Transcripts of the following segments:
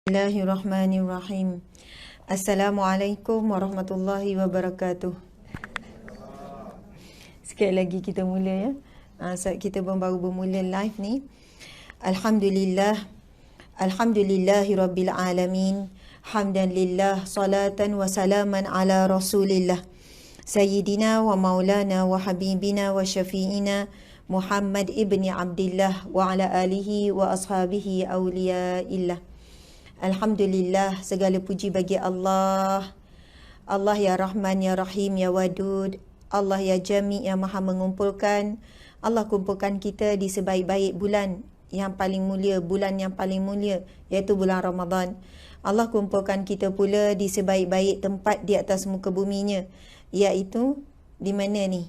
Bismillahirrahmanirrahim. Assalamualaikum warahmatullahi wabarakatuh. Sekali lagi kita mula ya. Saat kita baru bermula live ni. Alhamdulillahi rabbil alamin. Hamdan lillah, salatan wa salaman ala rasulillah. Sayyidina wa maulana wa habibina wa syafi'ina Muhammad ibni Abdillah wa ala alihi wa ashabihi awliyaillah. Alhamdulillah, segala puji bagi Allah. Allah ya Rahman, ya Rahim, ya Wadud. Allah ya Jami, yang maha mengumpulkan. Allah kumpulkan kita di sebaik-baik bulan yang paling mulia, bulan yang paling mulia, iaitu bulan Ramadan. Allah kumpulkan kita pula di sebaik-baik tempat di atas muka buminya, iaitu di mana ni?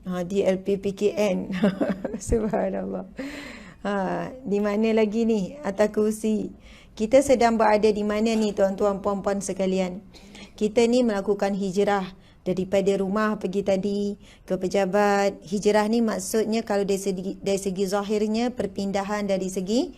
Di LPPKN. Subhanallah. Di mana lagi ni? Atas kursi. Kita sedang berada di mana ni tuan-tuan puan-puan sekalian? Kita ni melakukan hijrah daripada rumah pergi tadi ke pejabat. Hijrah ni maksudnya kalau dari segi zahirnya perpindahan dari segi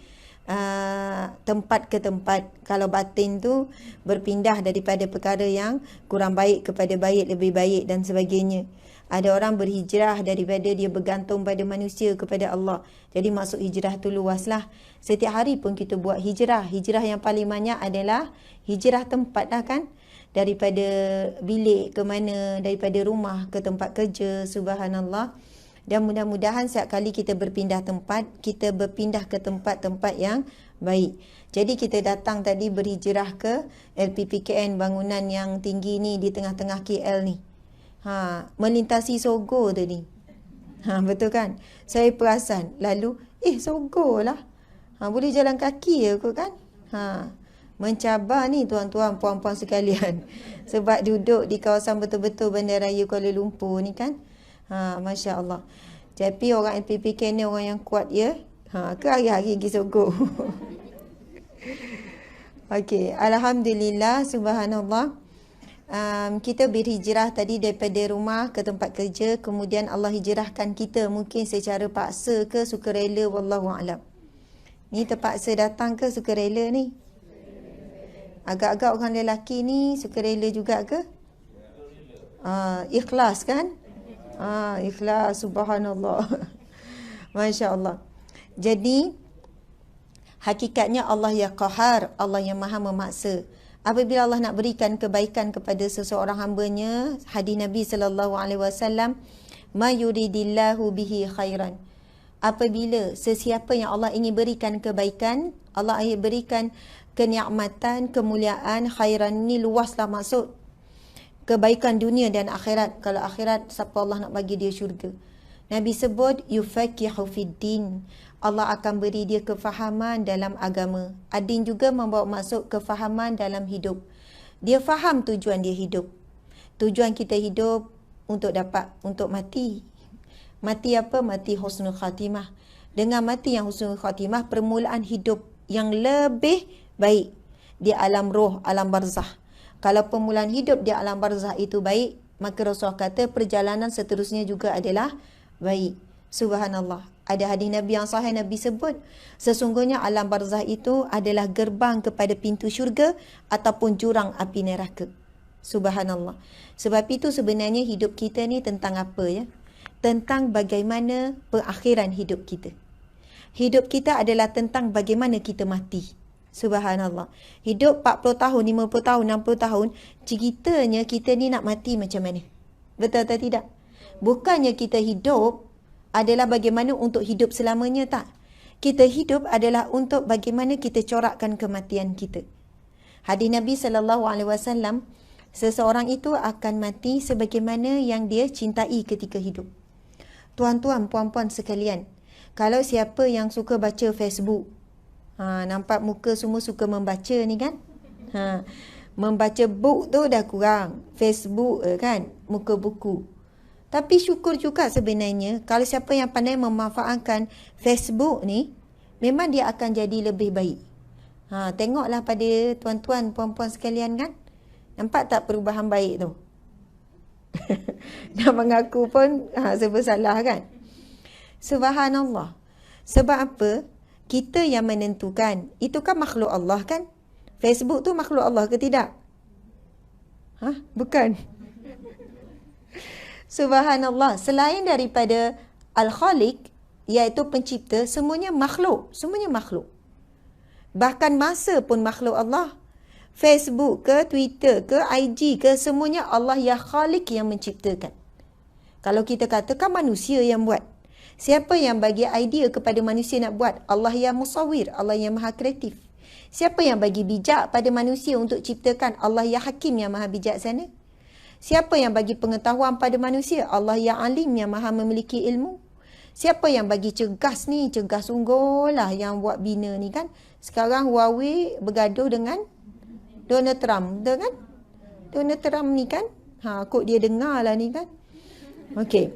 tempat ke tempat. Kalau batin tu berpindah daripada perkara yang kurang baik kepada baik, lebih baik dan sebagainya. Ada orang berhijrah daripada dia bergantung pada manusia kepada Allah. Jadi maksud hijrah tu luaslah. Setiap hari pun kita buat hijrah. Hijrah yang paling banyak adalah hijrah tempat lah kan. Daripada bilik ke mana, daripada rumah ke tempat kerja. Subhanallah. Dan mudah-mudahan setiap kali kita berpindah tempat, kita berpindah ke tempat-tempat yang baik. Jadi kita datang tadi berhijrah ke LPPKN, bangunan yang tinggi ni di tengah-tengah KL ni. Melintasi Sogo tadi. Betul kan? Saya perasan. Lalu, Sogo lah. Boleh jalan kaki je kot kan? Mencabar ni tuan-tuan, puan-puan sekalian. Sebab duduk di kawasan betul-betul Bandaraya Kuala Lumpur ni kan? Masya Allah. Tapi orang LPPK ni orang yang kuat ya. Ke hari-hari pergi Sogo. Okey. Alhamdulillah. Subhanallah. Kita berhijrah tadi daripada rumah ke tempat kerja, kemudian Allah hijrahkan kita mungkin secara paksa ke sukarela, wallahu a'lam. Ni terpaksa datang ke sukarela ni? Agak-agak orang lelaki ni sukarela juga ke? Ikhlas kan? Ikhlas, subhanallah. Masya Allah. Jadi hakikatnya Allah ya Qahar, Allah yang maha memaksa. Apabila Allah nak berikan kebaikan kepada seseorang hambanya, hadis Nabi SAW, ma yuridillahu bihi khairan. Apabila sesiapa yang Allah ingin berikan kebaikan, Allah ingin berikan kenikmatan, kemuliaan, khairan ni luaslah maksud. Kebaikan dunia dan akhirat. Kalau akhirat, siapa Allah nak bagi dia syurga. Nabi sebut, yufaqihu fid din. Allah akan beri dia kefahaman dalam agama. Adin juga membawa maksud kefahaman dalam hidup. Dia faham tujuan dia hidup. Tujuan kita hidup untuk mati. Mati apa? Mati husnul khatimah. Dengan mati yang husnul khatimah, permulaan hidup yang lebih baik di alam roh, alam barzah. Kalau permulaan hidup di alam barzah itu baik, maka Rasulullah kata perjalanan seterusnya juga adalah baik. Subhanallah. Ada hadis Nabi yang sahih, Nabi sebut sesungguhnya alam barzah itu adalah gerbang kepada pintu syurga ataupun jurang api neraka. Subhanallah. Sebab itu sebenarnya hidup kita ni tentang apa ya? Tentang bagaimana perakhiran hidup kita. Hidup kita adalah tentang bagaimana kita mati. Subhanallah. Hidup 40 tahun, 50 tahun, 60 tahun, ceritanya kita ni nak mati macam mana? Betul atau tidak? Bukannya kita hidup adalah bagaimana untuk hidup selamanya, tak. Kita hidup adalah untuk bagaimana kita corakkan kematian kita. Hadis Nabi SAW, seseorang itu akan mati sebagaimana yang dia cintai ketika hidup. Tuan-tuan, puan-puan sekalian, kalau siapa yang suka baca Facebook, nampak muka semua suka membaca ni kan? Membaca book tu dah kurang. Facebook kan? Muka buku. Tapi syukur juga sebenarnya kalau siapa yang pandai memanfaatkan Facebook ni, memang dia akan jadi lebih baik. Tengoklah pada tuan-tuan, puan-puan sekalian kan. Nampak tak perubahan baik tu? Dah mengaku pun serba salah kan. Subhanallah. Sebab apa? Kita yang menentukan. Itu kan makhluk Allah kan? Facebook tu makhluk Allah ke tidak? Bukan. Subhanallah. Selain daripada Al-Khaliq, iaitu pencipta, semuanya makhluk. Semuanya makhluk. Bahkan masa pun makhluk Allah. Facebook ke, Twitter ke, IG ke, semuanya Allah ya Khaliq yang menciptakan. Kalau kita katakan manusia yang buat. Siapa yang bagi idea kepada manusia nak buat? Allah yang musawir, Allah yang maha kreatif. Siapa yang bagi bijak pada manusia untuk ciptakan? Allah yang hakim yang maha bijaksana. Siapa yang bagi pengetahuan pada manusia? Allah yang alim yang maha memiliki ilmu. Siapa yang bagi cergas ni? Cergas sungguh lah yang buat bina ni kan. Sekarang Huawei bergaduh dengan Donald Trump. Betul kan? Donald Trump ni kan. Kok dia dengar lah ni kan. Okey.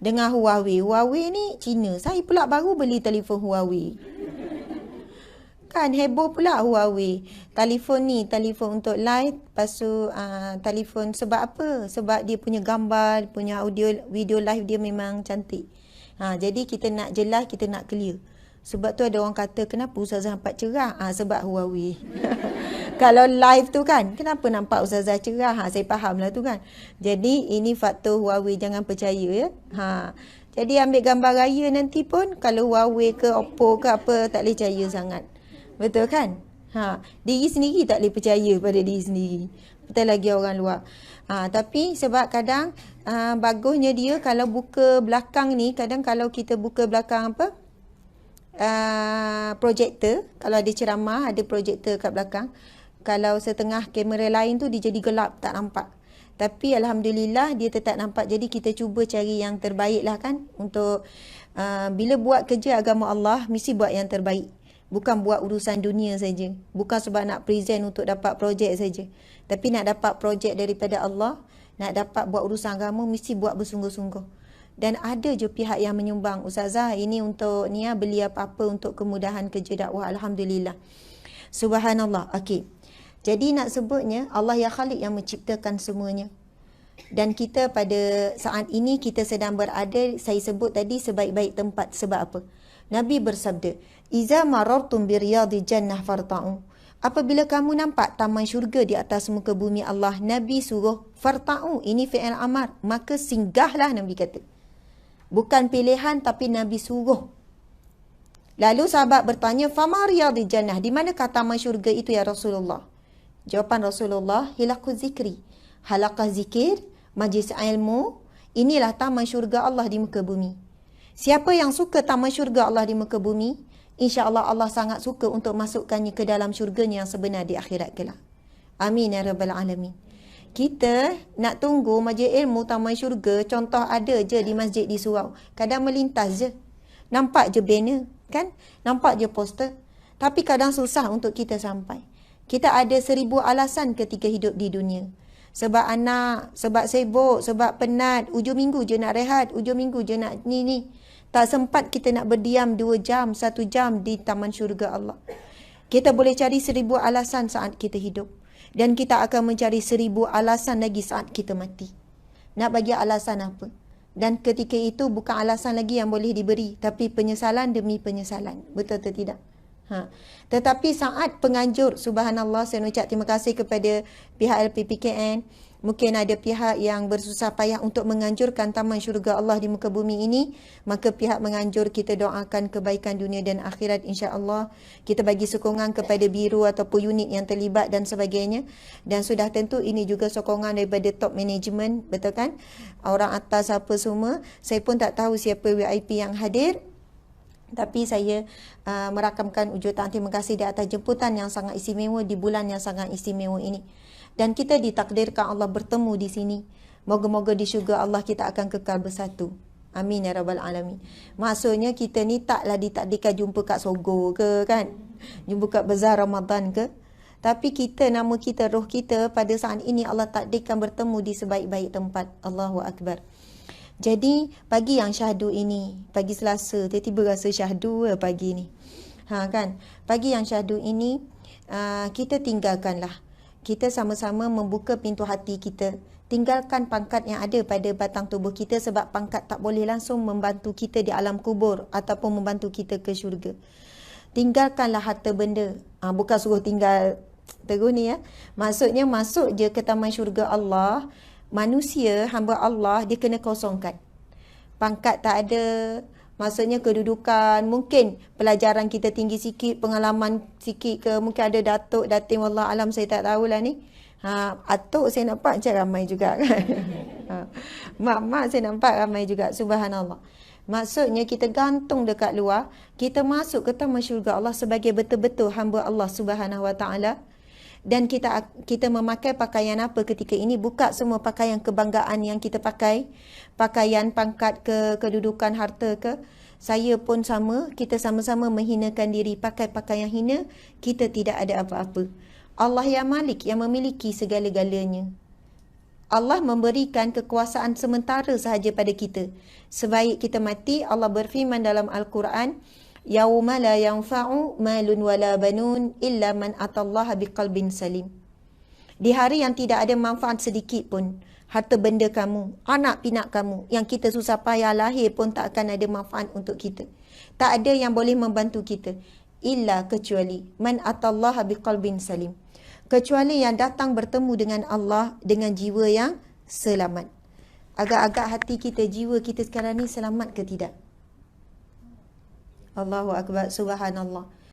Dengar Huawei. Huawei ni Cina. Saya pula baru beli telefon Huawei. Kan heboh pula Huawei. Telefon ni, telefon untuk live. Lepas tu telefon sebab apa? Sebab dia punya gambar, punya audio, video live dia memang cantik. Jadi kita nak jelas, kita nak clear. Sebab tu ada orang kata, kenapa Ustazah nampak cerah? Sebab Huawei. Kalau live tu kan, kenapa nampak Ustazah cerah? Saya faham lah tu kan. Jadi ini faktor Huawei, jangan percaya ya. Jadi ambil gambar raya nanti pun, kalau Huawei ke Oppo ke apa, tak boleh percaya sangat. Betul kan? Diri sendiri tak boleh percaya pada diri sendiri. Betul lagi orang luar. Tapi sebab kadang bagusnya dia kalau buka belakang ni, kadang kalau kita buka belakang apa? Projektor, kalau ada ceramah, ada projektor kat belakang. Kalau setengah kamera lain tu dia jadi gelap, tak nampak. Tapi Alhamdulillah dia tetap nampak. Jadi kita cuba cari yang terbaik lah kan. Untuk bila buat kerja agama Allah, mesti buat yang terbaik. Bukan buat urusan dunia saja. Bukan sebab nak present untuk dapat projek saja. Tapi nak dapat projek daripada Allah, nak dapat buat urusan agama, mesti buat bersungguh-sungguh. Dan ada je pihak yang menyumbang. Ustazah, ini untuk ni beli apa-apa untuk kemudahan kerja dakwah. Alhamdulillah. Subhanallah. Okey. Jadi nak sebutnya, Allah ya Khaliq yang menciptakan semuanya. Dan kita pada saat ini, kita sedang berada, saya sebut tadi, sebaik-baik tempat. Sebab apa? Nabi bersabda, "Iza marartum bi riyadil jannah farta'u." Apabila kamu nampak taman syurga di atas muka bumi Allah, Nabi suruh farta'u, ini fi'il amar, maka singgahlah, Nabi kata. Bukan pilihan tapi Nabi suruh. Lalu sahabat bertanya, "Fama riyadil jannah?" Di manakah taman syurga itu ya Rasulullah? Jawapan Rasulullah, "Hilaquz zikri." Halaqah zikir, majlis ilmu, inilah taman syurga Allah di muka bumi. Siapa yang suka taman syurga Allah di muka bumi, insya-Allah Allah sangat suka untuk masukkannya ke dalam syurganya yang sebenar di akhirat kelak. Amin ya rabbal alamin. Kita nak tunggu majlis ilmu taman syurga, contoh ada je di masjid di surau. Kadang melintas je. Nampak je banner, kan? Nampak je poster. Tapi kadang susah untuk kita sampai. Kita ada 1000 alasan ketika hidup di dunia. Sebab anak, sebab sibuk, sebab penat, ujung minggu je nak rehat, ujung minggu je nak ni. Tak sempat kita nak berdiam 2 jam, 1 jam di taman syurga Allah. Kita boleh cari 1000 alasan saat kita hidup. Dan kita akan mencari 1000 alasan lagi saat kita mati. Nak bagi alasan apa? Dan ketika itu bukan alasan lagi yang boleh diberi, tapi penyesalan demi penyesalan. Betul atau tidak? Tetapi saat penganjur, subhanallah, saya ucap terima kasih kepada pihak LPPKN. Mungkin ada pihak yang bersusah payah untuk menganjurkan taman syurga Allah di muka bumi ini. Maka pihak menganjur, kita doakan kebaikan dunia dan akhirat insya-Allah. Kita bagi sokongan kepada biro ataupun unit yang terlibat dan sebagainya. Dan sudah tentu ini juga sokongan daripada top management, betul kan? Orang atas apa semua. Saya pun tak tahu siapa VIP yang hadir. Tapi saya merakamkan ujutan terima kasih di atas jemputan yang sangat istimewa di bulan yang sangat istimewa ini. Dan kita ditakdirkan Allah bertemu di sini. Moga-moga di syurga Allah kita akan kekal bersatu. Amin ya rabbal alamin. Maksudnya kita ni taklah ditakdirkan jumpa kat Sogo ke kan? Jumpa kat Bazar Ramadan ke? Tapi kita, nama kita, roh kita pada saat ini Allah takdirkan bertemu di sebaik-baik tempat. Allahu Akbar. Jadi pagi yang syahdu ini, pagi Selasa, tiba-tiba rasa syahdu pagi ni. Kan? Pagi yang syahdu ini kita tinggalkanlah. Kita sama-sama membuka pintu hati kita. tinggalkan pangkat yang ada pada batang tubuh kita, sebab pangkat tak boleh langsung membantu kita di alam kubur ataupun membantu kita ke syurga. Tinggalkanlah harta benda. Bukan suruh tinggal terus ni ya. Maksudnya masuk je ke taman syurga Allah, manusia, hamba Allah, dia kena kosongkan. Pangkat tak ada, maksudnya kedudukan, mungkin pelajaran kita tinggi sikit, pengalaman sikit ke, mungkin ada datuk, datin, wallah alam saya tak tahulah ni. Atuk saya nampak macam ramai juga kan. Mak-mak saya nampak ramai juga, subhanallah. Maksudnya kita gantung dekat luar, kita masuk ke taman syurga Allah sebagai betul-betul hamba Allah Subhanahu Wa Taala. Dan kita memakai pakaian apa ketika ini? Buka semua pakaian kebanggaan yang kita pakai, pakaian pangkat ke, kedudukan harta ke. Saya pun sama, kita sama-sama menghinakan diri, pakai pakaian hina, kita tidak ada apa-apa. Allah yang Malik, yang memiliki segala-galanya. Allah memberikan kekuasaan sementara sahaja pada kita. Sebaik kita mati, Allah berfirman dalam Al-Quran, Yauma la yanfa'u malun wala banun illa man atallaha biqalbin salim. Di hari yang tidak ada manfaat sedikit pun, harta benda kamu, anak pinak kamu, yang kita susah payah lahir pun tak akan ada manfaat untuk kita. Tak ada yang boleh membantu kita. Illa kecuali man atallaha biqalbin salim. Kecuali yang datang bertemu dengan Allah dengan jiwa yang selamat. Agak-agak hati kita, jiwa kita sekarang ni selamat ke tidak? Allahu Akbar, subhanallah.